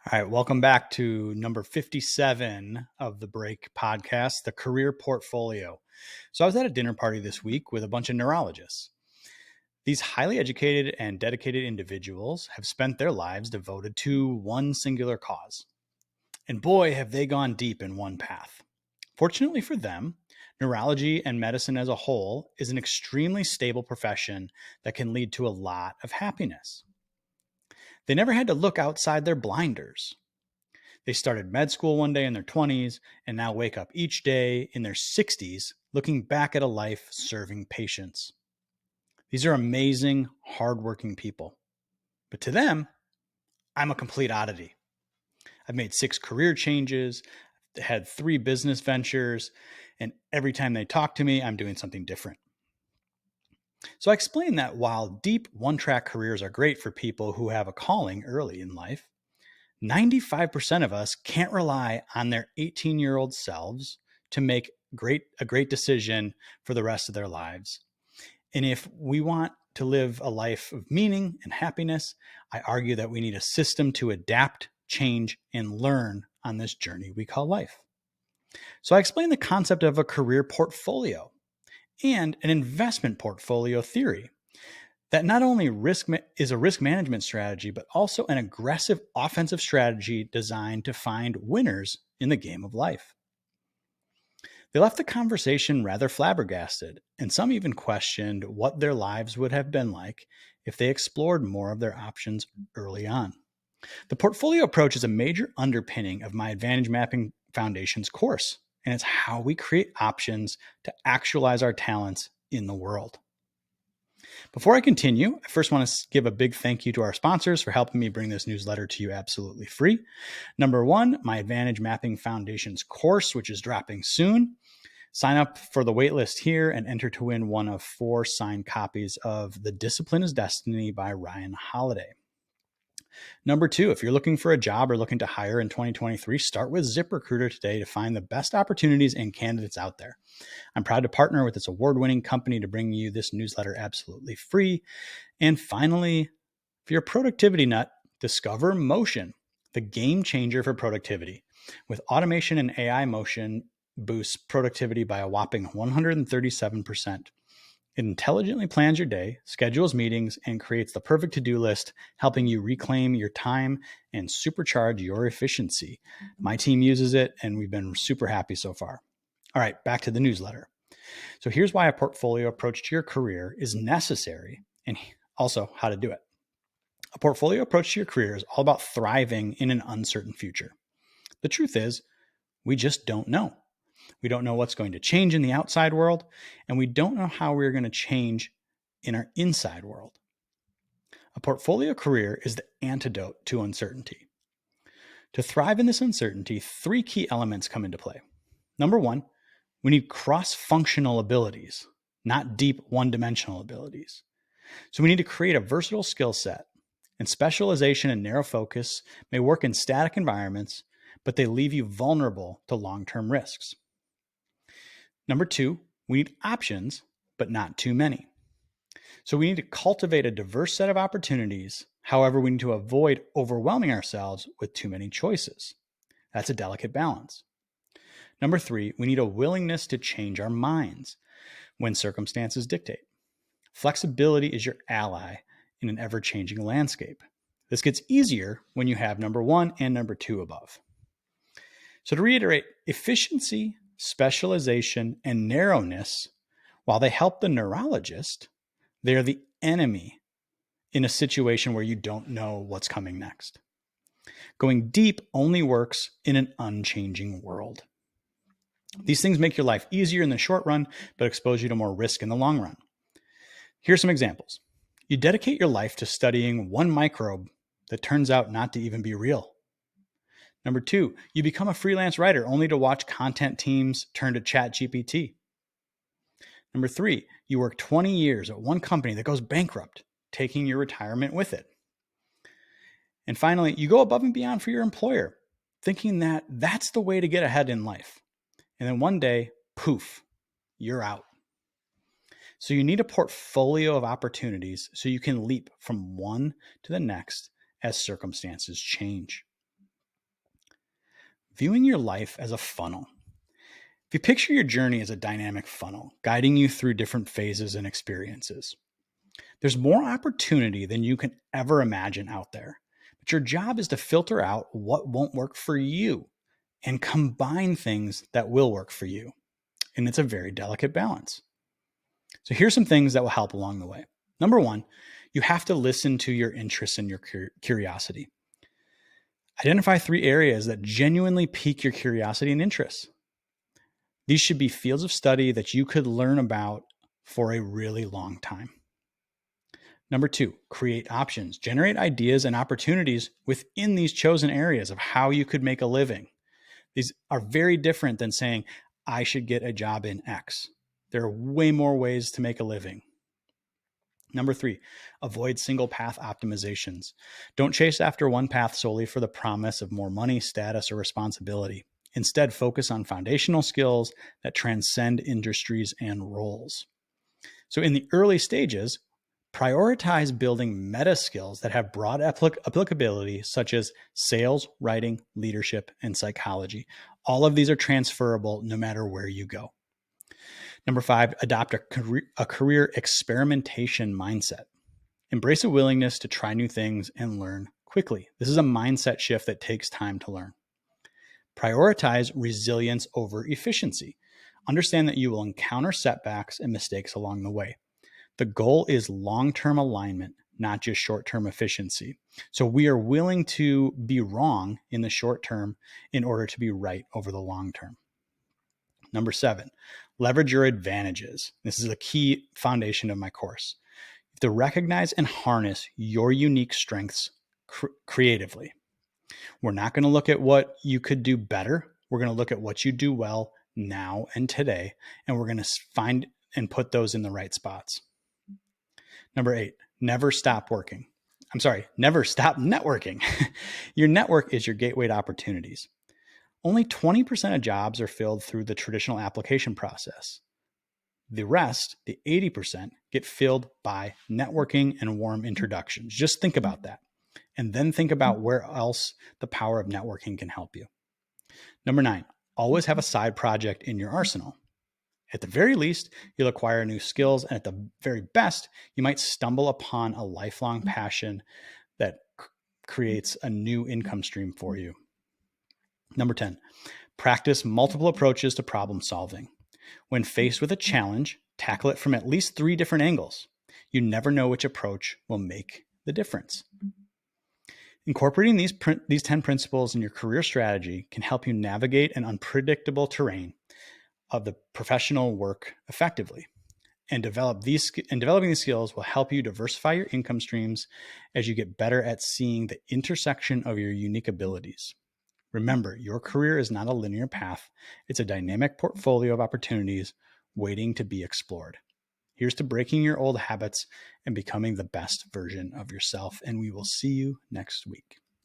All right, welcome back to number 57 of the Break podcast, the career portfolio. So, I was at a dinner party this week with a bunch of neurologists. These highly educated and dedicated individuals have spent their lives devoted to one singular cause. And boy, have they gone deep in one path. Fortunately for them, neurology and medicine as a whole is an extremely stable profession that can lead to a lot of happiness. They never had to look outside their blinders. They started med school one day in their 20s and now wake up each day in their 60s looking back at a life serving patients. These are amazing, hardworking people. But to them, I'm a complete oddity. I've made 6 career changes, had 3 business ventures, and every time they talk to me, I'm doing something different. So I explained that while deep one-track careers are great for people who have a calling early in life, 95% of us can't rely on their 18-year-old selves to make a great decision for the rest of their lives. And if we want to live a life of meaning and happiness, I argue that we need a system to adapt, change, and learn on this journey we call life. So I explained the concept of a career portfolio and an investment portfolio theory that not only is a risk management strategy, but also an aggressive offensive strategy designed to find winners in the game of life. They left the conversation rather flabbergasted, and some even questioned what their lives would have been like if they explored more of their options early on. The portfolio approach is a major underpinning of my Advantage Mapping Foundations course, and it's how we create options to actualize our talents in the world. Before I continue, I first want to give a big thank you to our sponsors for helping me bring this newsletter to you absolutely free. Number 1, my Advantage Mapping Foundations course, which is dropping soon. Sign up for the waitlist here and enter to win one of 4 signed copies of The Discipline is Destiny by Ryan Holiday. Number 2, if you're looking for a job or looking to hire in 2023, start with ZipRecruiter today to find the best opportunities and candidates out there. I'm proud to partner with this award-winning company to bring you this newsletter absolutely free. And finally, if you're a productivity nut, discover Motion, the game changer for productivity. With automation and AI, Motion boosts productivity by a whopping 137%. It intelligently plans your day, schedules meetings, and creates the perfect to-do list, helping you reclaim your time and supercharge your efficiency. My team uses it, and we've been super happy so far. All right, back to the newsletter. So here's why a portfolio approach to your career is necessary, and also how to do it. A portfolio approach to your career is all about thriving in an uncertain future. The truth is, we just don't know. We don't know what's going to change in the outside world, and we don't know how we're going to change in our inside world. A portfolio career is the antidote to uncertainty. To thrive in this uncertainty, 3 key elements come into play. Number 1, we need cross-functional abilities, not deep one-dimensional abilities. So we need to create a versatile skill set, and specialization and narrow focus may work in static environments, but they leave you vulnerable to long-term risks. Number 2, we need options, but not too many. So we need to cultivate a diverse set of opportunities. However, we need to avoid overwhelming ourselves with too many choices. That's a delicate balance. Number 3, we need a willingness to change our minds when circumstances dictate. Flexibility is your ally in an ever-changing landscape. This gets easier when you have number 1 and number 2 above. So to reiterate, efficiency, specialization, and narrowness, while they help the neurologist, they're the enemy in a situation where you don't know what's coming next. Going deep only works in an unchanging world. These things make your life easier in the short run, but expose you to more risk in the long run. Here's some examples. You dedicate your life to studying one microbe that turns out not to even be real. Number 2, you become a freelance writer only to watch content teams turn to ChatGPT. Number 3, you work 20 years at one company that goes bankrupt, taking your retirement with it. And finally, you go above and beyond for your employer, thinking that that's the way to get ahead in life. And then one day, poof, you're out. So you need a portfolio of opportunities so you can leap from one to the next as circumstances change. viewing your life as a funnel. If you picture your journey as a dynamic funnel, guiding you through different phases and experiences, there's more opportunity than you can ever imagine out there. But your job is to filter out what won't work for you and combine things that will work for you. And it's a very delicate balance. So here's some things that will help along the way. Number one, you have to listen to your interests and your curiosity. Identify 3 areas that genuinely pique your curiosity and interests. These should be fields of study that you could learn about for a really long time. Number 2, create options. Generate ideas and opportunities within these chosen areas of how you could make a living. These are very different than saying, I should get a job in X. There are way more ways to make a living. Number 3, avoid single path optimizations. Don't chase after one path solely for the promise of more money, status, or responsibility. Instead, focus on foundational skills that transcend industries and roles. So in the early stages, prioritize building meta skills that have broad applicability, such as sales, writing, leadership, and psychology. All of these are transferable no matter where you go. Number 5, adopt a career experimentation mindset. Embrace a willingness to try new things and learn quickly. This is a mindset shift that takes time to learn. Prioritize resilience over efficiency. Understand that you will encounter setbacks and mistakes along the way. The goal is long-term alignment, not just short-term efficiency. So we are willing to be wrong in the short term in order to be right over the long term. Number 7, leverage your advantages. This is a key foundation of my course. You have to recognize and harness your unique strengths creatively. We're not going to look at what you could do better. We're going to look at what you do well now and today, and we're going to find and put those in the right spots. Number 8, never stop networking. Your network is your gateway to opportunities. Only 20% of jobs are filled through the traditional application process. The rest, the 80%, get filled by networking and warm introductions. Just think about that. And then think about where else the power of networking can help you. Number 9, always have a side project in your arsenal. At the very least, you'll acquire new skills, and at the very best, you might stumble upon a lifelong passion that creates a new income stream for you. Number 10, practice multiple approaches to problem solving. When faced with a challenge, tackle it from at least 3 different angles. You never know which approach will make the difference. Incorporating these 10 principles in your career strategy can help you navigate an unpredictable terrain of the professional work effectively. And developing these skills will help you diversify your income streams as you get better at seeing the intersection of your unique abilities. Remember, your career is not a linear path. It's a dynamic portfolio of opportunities waiting to be explored. Here's to breaking your old habits and becoming the best version of yourself. And we will see you next week.